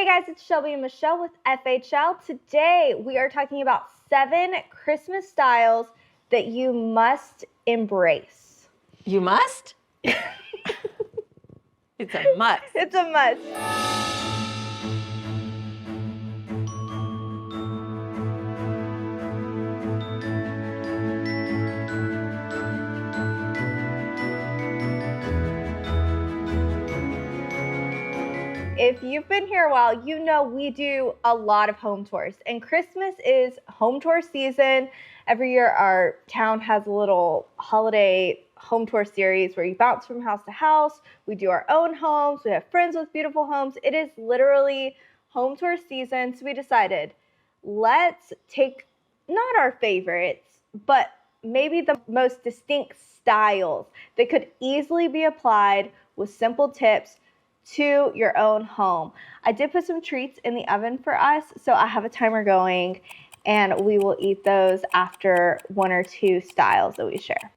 Hey guys, it's Shelby and Michelle with FHL. Today we are talking about 7 Christmas styles that you must embrace. You must? It's a must. It's a must. If you've been here a while, you know we do a lot of home tours, and Christmas is home tour season. Every year our town has a little holiday home tour series where you bounce from house to house. We do our own homes. We have friends with beautiful homes. It is literally home tour season, so we decided let's take not our favorites, but maybe the most distinct styles that could easily be applied with simple tips to your own home. I did put some treats in the oven for us, so I have a timer going, and we will eat those after 1 or 2 styles that we share.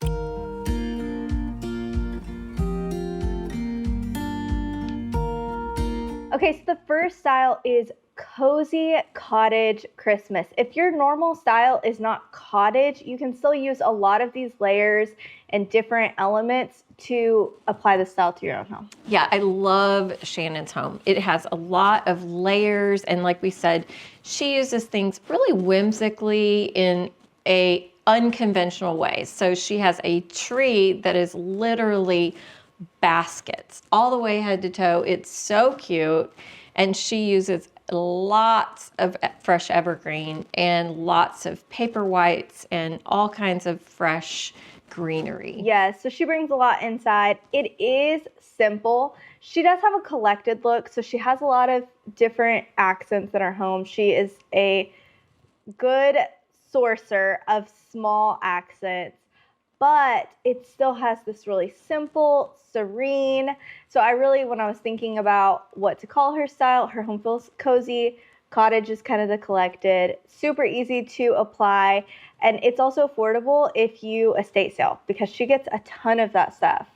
Okay, so the first style is cozy cottage Christmas. If your normal style is not cottage, you can still use a lot of these layers and different elements to apply the style to your own home. Yeah, I love Shannon's home. It has a lot of layers, and like we said, she uses things really whimsically in a unconventional way. So she has a tree that is literally baskets all the way head to toe. It's so cute, and she uses lots of fresh evergreen and lots of paper whites and all kinds of fresh greenery. Yes, so she brings a lot inside. It is simple. She does have a collected look, so she has a lot of different accents in her home. She is a good sourcer of small accents, but it still has this really simple, serene. So when I was thinking about what to call her style, her home feels cozy. Cottage is kind of the collected, super easy to apply. And it's also affordable if you estate sale, because she gets a ton of that stuff.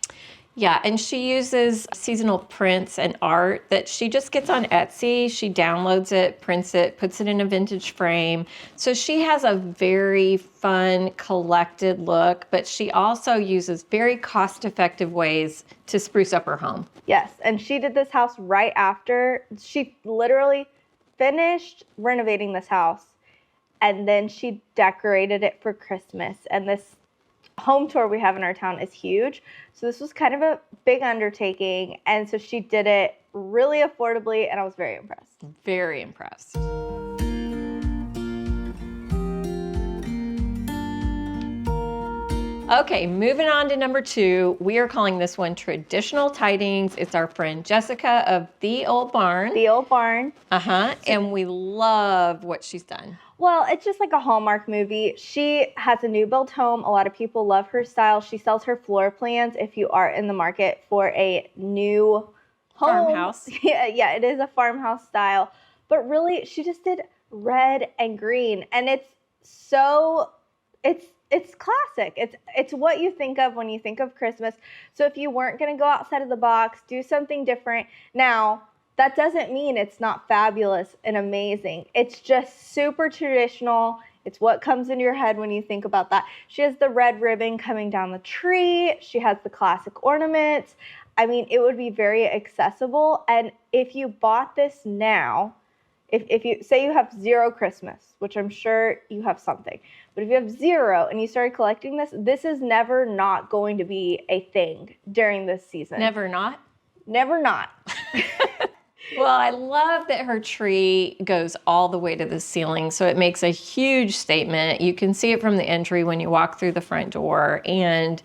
Yeah, and she uses seasonal prints and art that she just gets on Etsy. She downloads it, prints it, puts it in a vintage frame. So she has a very fun, collected look, but she also uses very cost-effective ways to spruce up her home. Yes, and she did this house right after. She literally finished renovating this house, and then she decorated it for Christmas. And this home tour we have in our town is huge. So this was kind of a big undertaking. And so she did it really affordably, and I was very impressed. Very impressed. Okay, moving on to number 2. We are calling this one Traditional Tidings. It's our friend Jessica of The Old Barn. The Old Barn. And we love what she's done. Well, it's just like a Hallmark movie. She has a new build home. A lot of people love her style. She sells her floor plans if you are in the market for a new home. Farmhouse. Yeah, it is a farmhouse style. But really, she just did red and green. And it's classic. It's what you think of when you think of Christmas. So if you weren't going to go outside of the box, do something different. Now, that doesn't mean it's not fabulous and amazing. It's just super traditional. It's what comes into your head when you think about that. She has the red ribbon coming down the tree. She has the classic ornaments. I mean, it would be very accessible. And if you bought this now, if you say you have 0 Christmas, which I'm sure you have something, but if you have 0 and you started collecting this, this is never not going to be a thing during this season. Never not? Never not. Well, I love that her tree goes all the way to the ceiling, so it makes a huge statement. You can see it from the entry when you walk through the front door, and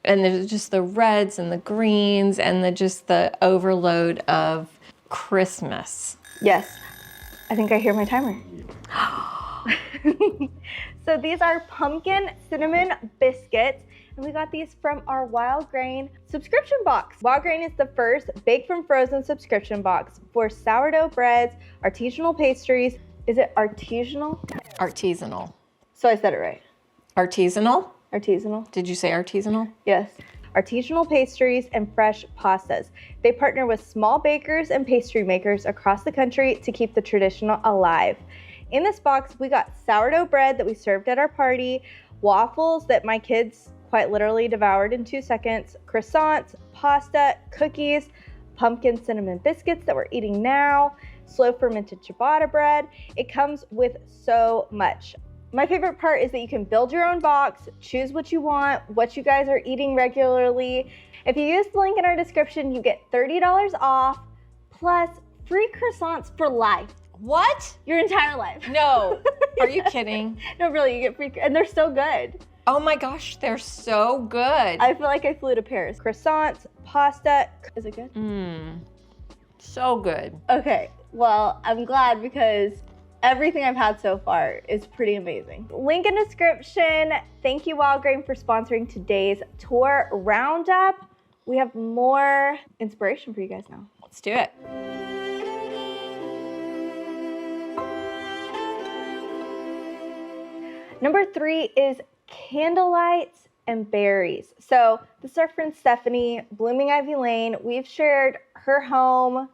there's just the reds and the greens and the overload of Christmas. Yes. I think I hear my timer. So these are pumpkin cinnamon biscuits, and we got these from our Wild Grain subscription box. Wild Grain is the first baked from frozen subscription box for sourdough breads, artisanal pastries. Is it artisanal? Artisanal. So I said it right. Artisanal? Artisanal. Did you say artisanal? Yes. artisanal pastries, and fresh pastas. They partner with small bakers and pastry makers across the country to keep the tradition alive. In this box, we got sourdough bread that we served at our party, waffles that my kids quite literally devoured in 2 seconds, croissants, pasta, cookies, pumpkin cinnamon biscuits that we're eating now, slow fermented ciabatta bread. It comes with so much. My favorite part is that you can build your own box, choose what you want, what you guys are eating regularly. If you use the link in our description, you get $30 off plus free croissants for life. What? Your entire life. No. Are you kidding? No, really, you get free, and they're so good. Oh my gosh, they're so good. I feel like I flew to Paris. Croissants, pasta. Is it good? So good. Okay, well, I'm glad because everything I've had so far is pretty amazing. Link in description. Thank you, Wild Grain, for sponsoring today's tour roundup. We have more inspiration for you guys now. Let's do it. Number 3 is Candlelight Berries. So this is our friend Stephanie, Blooming Ivy Lane. We've shared her home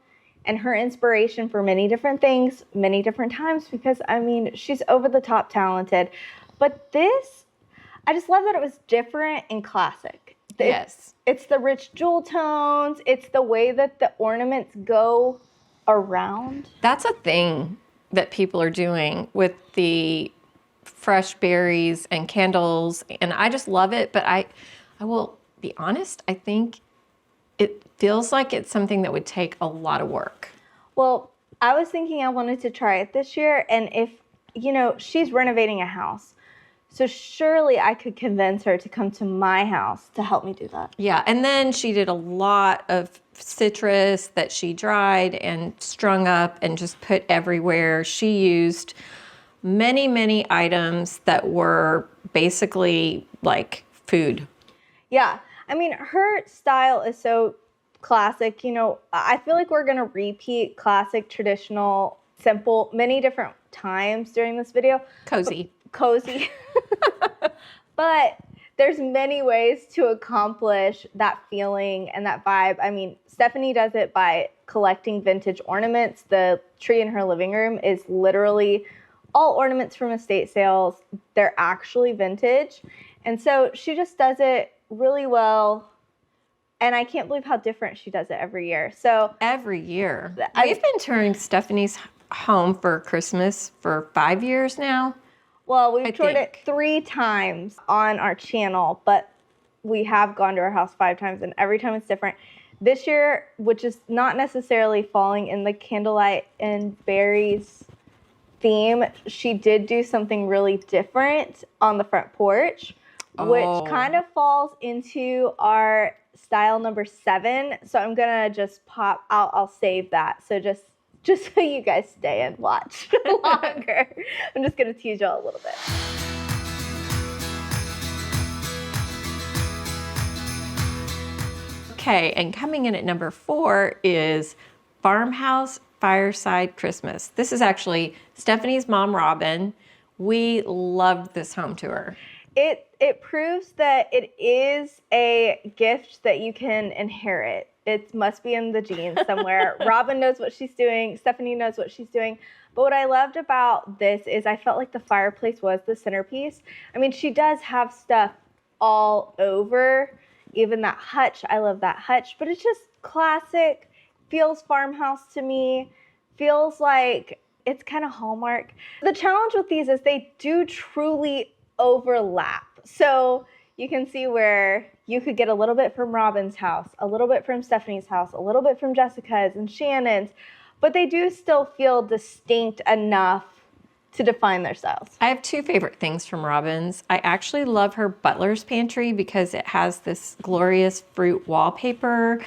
and her inspiration for many different things, many different times, because I mean, she's over the top talented. But this, I just love that it was different and classic. Yes. It's the rich jewel tones. It's the way that the ornaments go around. That's a thing that people are doing with the fresh berries and candles, and I just love it. But I will be honest, I think it feels like it's something that would take a lot of work. Well, I was thinking I wanted to try it this year, and if, you know, she's renovating a house, so surely I could convince her to come to my house to help me do that. Yeah, and then she did a lot of citrus that she dried and strung up and just put everywhere. She used many items that were basically like food. Yeah, I mean, her style is so classic. You know, I feel like we're gonna repeat classic, traditional, simple, many different times during this video. Cozy. But there's many ways to accomplish that feeling and that vibe. I mean, Stephanie does it by collecting vintage ornaments. The tree in her living room is literally all ornaments from estate sales. They're actually vintage. And so she just does it really well. And I can't believe how different she does it every year. So every year. We've been touring Stephanie's home for Christmas for 5 years now. Well, we've toured it 3 times on our channel, but we have gone to her house 5 times, and every time it's different. This year, which is not necessarily falling in the Candlelight and Berries theme, she did do something really different on the front porch, which kind of falls into our style number 7. So I'm gonna just I'll save that. So just so you guys stay and watch longer. I'm just gonna tease y'all a little bit. Okay, and coming in at number 4 is Farmhouse Fireside Christmas. This is actually Stephanie's mom, Robin. We loved this home tour. It proves that it is a gift that you can inherit. It must be in the genes somewhere. Robin knows what she's doing. Stephanie knows what she's doing. But what I loved about this is I felt like the fireplace was the centerpiece. I mean, she does have stuff all over, even that hutch. I love that hutch, but it's just classic. Feels farmhouse to me. Feels like it's kind of Hallmark. The challenge with these is they do truly overlap. So you can see where you could get a little bit from Robin's house, a little bit from Stephanie's house, a little bit from Jessica's and Shannon's, but they do still feel distinct enough to define their styles. I have 2 favorite things from Robin's. I actually love her butler's pantry because it has this glorious fruit wallpaper,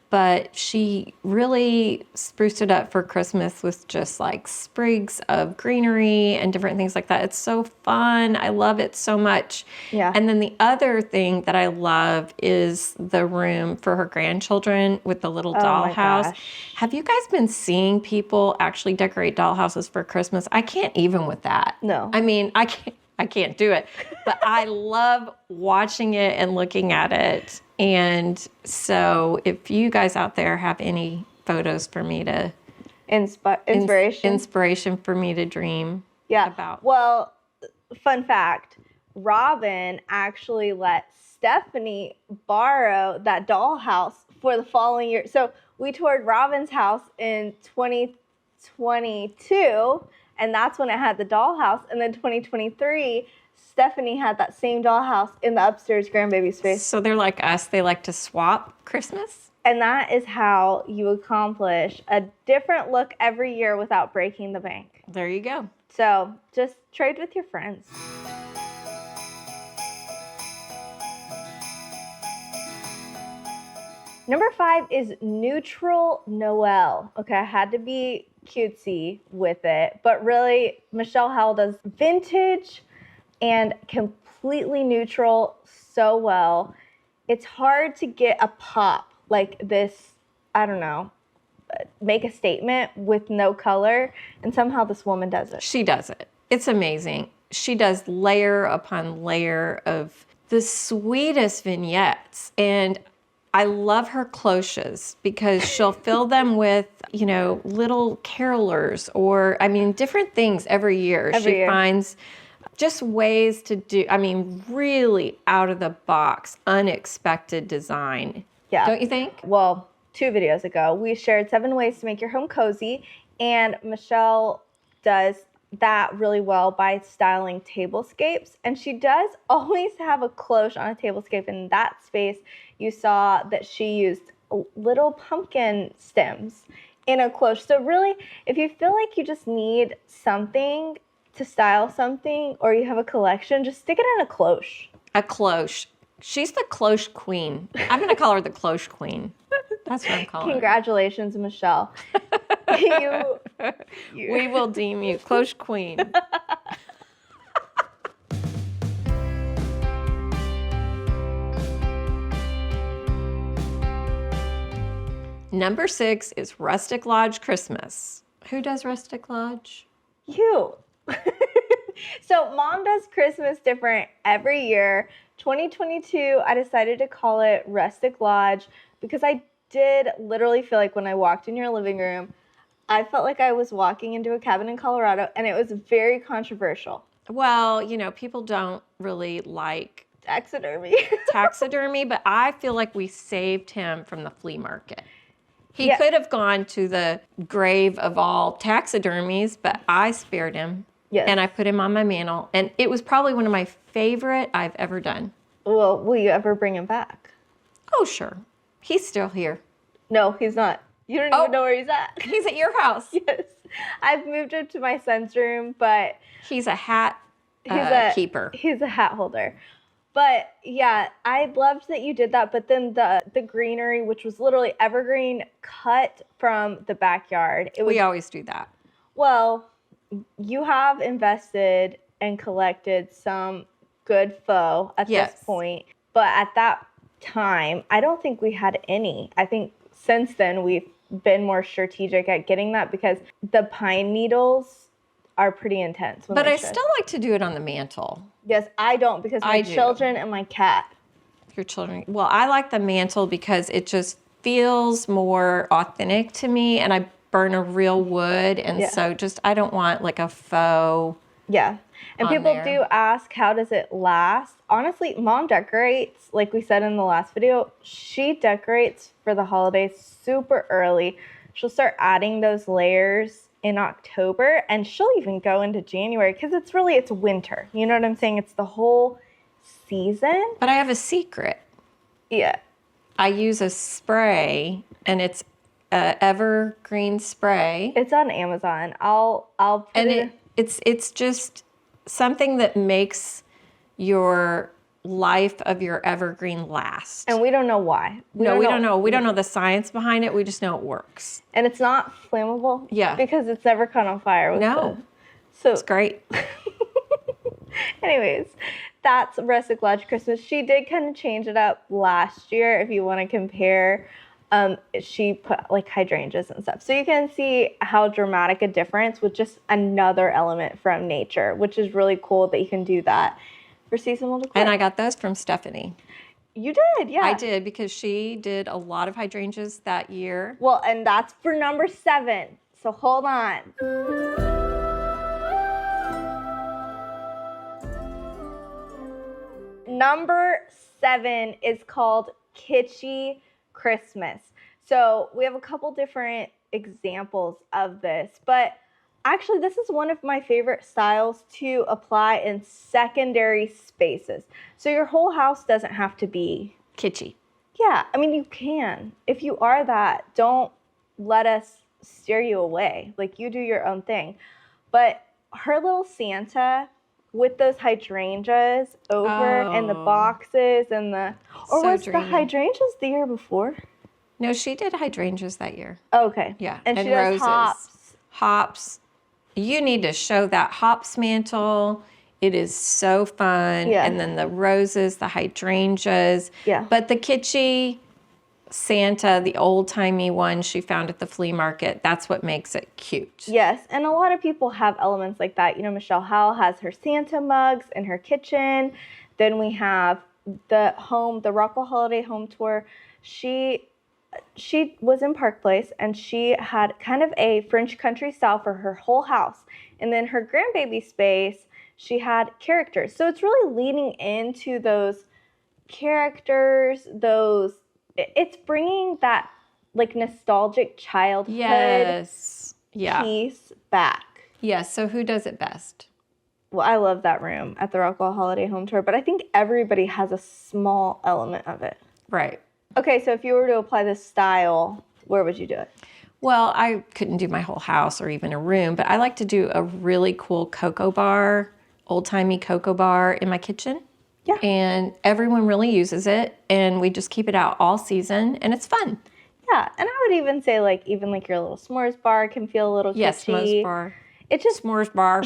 but she really spruced it up for Christmas with just like sprigs of greenery and different things like that. It's so fun. I love it so much. Yeah. And then the other thing that I love is the room for her grandchildren with the little dollhouse. Have you guys been seeing people actually decorate dollhouses for Christmas? I can't even with that. No. I mean, I I can't do it. But I love watching it and looking at it. And so if you guys out there have any photos for me to... Inspiration for me to dream about. Well, fun fact, Robin actually let Stephanie borrow that dollhouse for the following year. So we toured Robin's house in 2022, and that's when it had the dollhouse. And then 2023, Stephanie had that same dollhouse in the upstairs grandbaby space. So they're like us. They like to swap Christmas. And that is how you accomplish a different look every year without breaking the bank. There you go. So just trade with your friends. Number 5 is neutral Noel. Okay, I had to be cutesy with it, but really Michelle Howell does vintage and completely neutral so well. It's hard to get a pop like this, I don't know, make a statement with no color, and somehow this woman does it. She does it. It's amazing. She does layer upon layer of the sweetest vignettes, and I love her cloches because she'll fill them with, little carolers or, different things every year. She finds just ways to do, really out of the box, unexpected design. Yeah. Don't you think? Well, 2 videos ago, we shared 7 ways to make your home cozy, and Michelle does that really well by styling tablescapes, and she does always have a cloche on a tablescape. In that space, you saw that she used little pumpkin stems in a cloche. So really, if you feel like you just need something to style something, or you have a collection, just stick it in a cloche. A cloche. She's the cloche queen. I'm going to call her the cloche queen. That's what I'm calling her. Congratulations, Michelle. We will deem you cloche queen. Number 6 is Rustic Lodge Christmas. Who does Rustic Lodge? You. So Mom does Christmas different every year. 2022, I decided to call it Rustic Lodge because I did literally feel like when I walked in your living room, I felt like I was walking into a cabin in Colorado, and it was very controversial. Well, people don't really like taxidermy, but I feel like we saved him from the flea market. He could have gone to the grave of all taxidermies, but I spared him. Yes. And I put him on my mantle, and it was probably one of my favorite I've ever done. Well, will you ever bring him back? Oh, sure. He's still here. No, he's not. You don't even know where he's at. He's at your house. Yes. I've moved him to my son's room, but... He's a hat keeper. He's a hat holder. But yeah, I loved that you did that. But then the greenery, which was literally evergreen, cut from the backyard. We always do that. Well, you have invested and collected some good faux at this point. But at that time, I don't think we had any. I think since then we've been more strategic at getting that because the pine needles are pretty intense. But I still like to do it on the mantle. Yes, I don't because my children and my cat. Your children. Well, I like the mantle because it just feels more authentic to me, and I burn a real wood, and so just I don't want like a faux. Yeah. And people do ask, how does it last? Honestly, Mom decorates, like we said in the last video, she decorates for the holidays super early. She'll start adding those layers in October, and she'll even go into January because it's winter. You know what I'm saying? It's the whole season. But I have a secret. Yeah. I use a spray, and it's evergreen spray. It's on Amazon. I'll put it. It's just something that makes your life of your evergreen last. And we don't know why. We don't know. We don't know the science behind it. We just know it works. And it's not flammable. Yeah. Because it's never caught on fire. So it's great. Anyways, that's Rustic Lodge Christmas. She did kind of change it up last year if you want to compare she put like hydrangeas and stuff. So you can see how dramatic a difference with just another element from nature, which is really cool that you can do that for seasonal decor. And I got those from Stephanie. You did, yeah. I did, because she did a lot of hydrangeas that year. Well, and that's for number 7. So hold on. Number 7 is called Kitschy Christmas. So we have a couple different examples of this, but actually this is one of my favorite styles to apply in secondary spaces. So your whole house doesn't have to be kitschy. Yeah, I mean, you can. If you are that, don't let us steer you away. Like, you do your own thing. But her little Santa with those hydrangeas over and the boxes and the... Or So was dreamy. the hydrangeas the year before? No, she did hydrangeas that year. Okay. Yeah, And she does roses. hops. Hops. You need to show that hops mantle. It is so fun. Yeah. And then the roses, the hydrangeas. Yeah. But the kitschy Santa, the old-timey one she found at the flea market, that's what makes it cute. Yes, and a lot of people have elements like that. You know, Michelle Howell has her Santa mugs in her kitchen. Then we have the Rockwell Holiday Home Tour. She was in Park Place, and she had kind of a French country style for her whole house. And then her grandbaby space, she had characters. So it's really leaning into those characters, it's bringing that like nostalgic childhood piece back. Yes, so who does it best? Well, I love that room at the Rockwell Holiday Home Tour, but I think everybody has a small element of it. Right. Okay, so if you were to apply this style, where would you do it? Well, I couldn't do my whole house or even a room, but I like to do a really cool cocoa bar, old-timey cocoa bar in my kitchen. Yeah. And everyone really uses it, and we just keep it out all season, and it's fun. Yeah, and I would even say even your little s'mores bar can feel a little kitschy. Yes, s'mores bar. It just S'mores bar.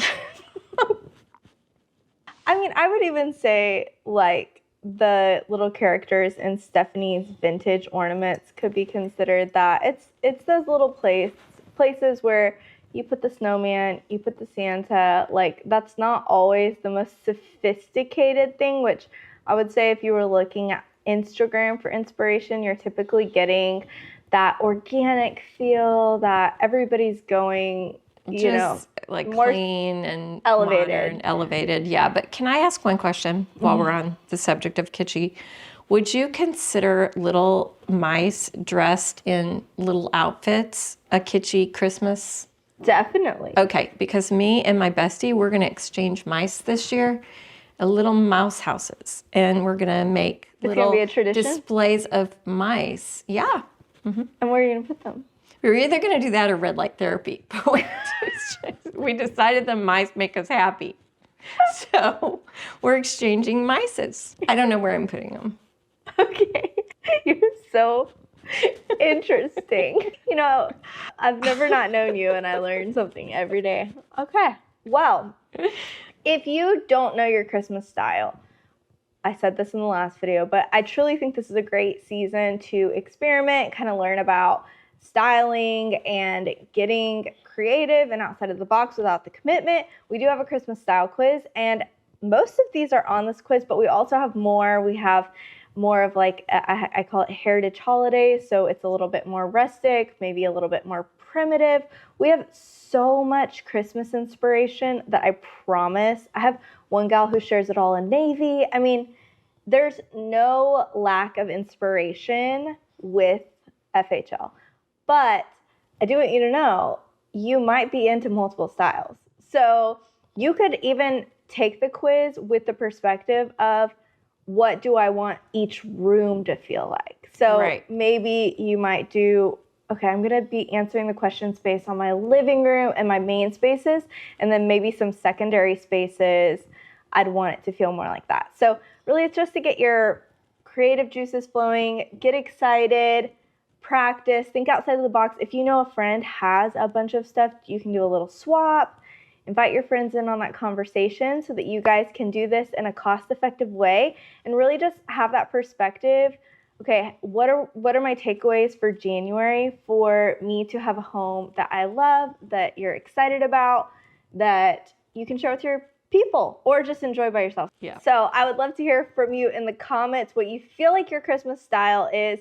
I mean, I would even say the little characters in Stephanie's vintage ornaments could be considered that. It's those little places where you put the snowman, you put the Santa. That's not always the most sophisticated thing, which I would say if you were looking at Instagram for inspiration, you're typically getting that organic feel that everybody's going, just more clean and elevated. modern, elevated. Yeah, but can I ask one question while we're on the subject of kitschy? Would you consider little mice dressed in little outfits a kitschy Christmas? Definitely. Okay, because me and my bestie, we're going to exchange mice this year, little mouse houses, and we're going to make little gonna be a tradition? displays of mice. Yeah. And where are you going to put them? We were either going to do that or red light therapy, but we decided the mice make us happy. So we're exchanging mices. I don't know where I'm putting them. Okay. You're so interesting. I've never not known you, and I learn something every day. Okay. Well, if you don't know your Christmas style, I said this in the last video, but I truly think this is a great season to experiment, kind of learn about styling and getting creative and outside of the box without the commitment. We do have a Christmas style quiz, and most of these are on this quiz, but we also have more. We have more of I call it heritage holidays, so it's a little bit more rustic, maybe a little bit more primitive. We have so much Christmas inspiration that I promise. I have one gal who shares it all in navy. I mean, there's no lack of inspiration with FHL. But I do want you to know, you might be into multiple styles. So you could even take the quiz with the perspective of, what do I want each room to feel like? So maybe you might do, okay, I'm going to be answering the questions based on my living room and my main spaces, and then maybe some secondary spaces, I'd want it to feel more like that. So really, it's just to get your creative juices flowing, get excited, practice, think outside of the box. If you know a friend has a bunch of stuff, you can do a little swap. Invite your friends in on that conversation so that you guys can do this in a cost-effective way and really just have that perspective okay, what are my takeaways for January for me to have a home that I love, that you're excited about, that you can share with your people or just enjoy by yourself. Yeah. So I would love to hear from you in the comments what you feel like your Christmas style is.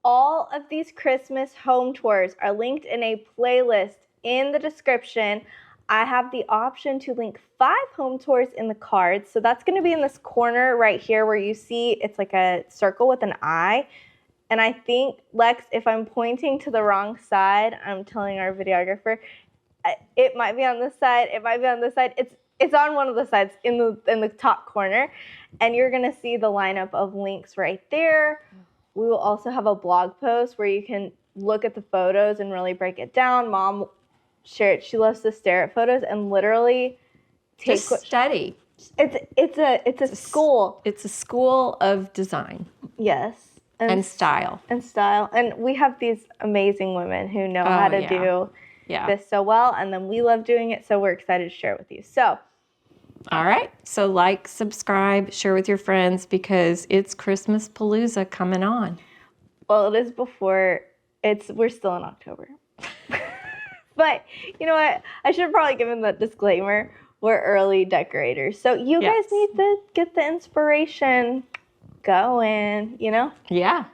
All of these Christmas home tours are linked in a playlist in the description. I have the option to link 5 home tours in the cards. So that's going to be in this corner right here where you see it's like a circle with an eye. And I think, Lex, if I'm pointing to the wrong side, I'm telling our videographer, it might be on this side, it might be on this side. It's on one of the sides in the top corner. And you're going to see the lineup of links right there. We will also have a blog post where you can look at the photos and really break it down. Mom shared, she loves to stare at photos and literally take study. It's a school. It's a school of design. Yes. And style. And style. And we have these amazing women who know how to do this so well. And then we love doing it. So we're excited to share it with you. So. All right. So like, subscribe, share with your friends because it's Christmas Palooza coming on. Well, it is before. We're still in October. But you know what? I should have probably given that disclaimer. We're early decorators. So you guys need to get the inspiration going, you know? Yeah.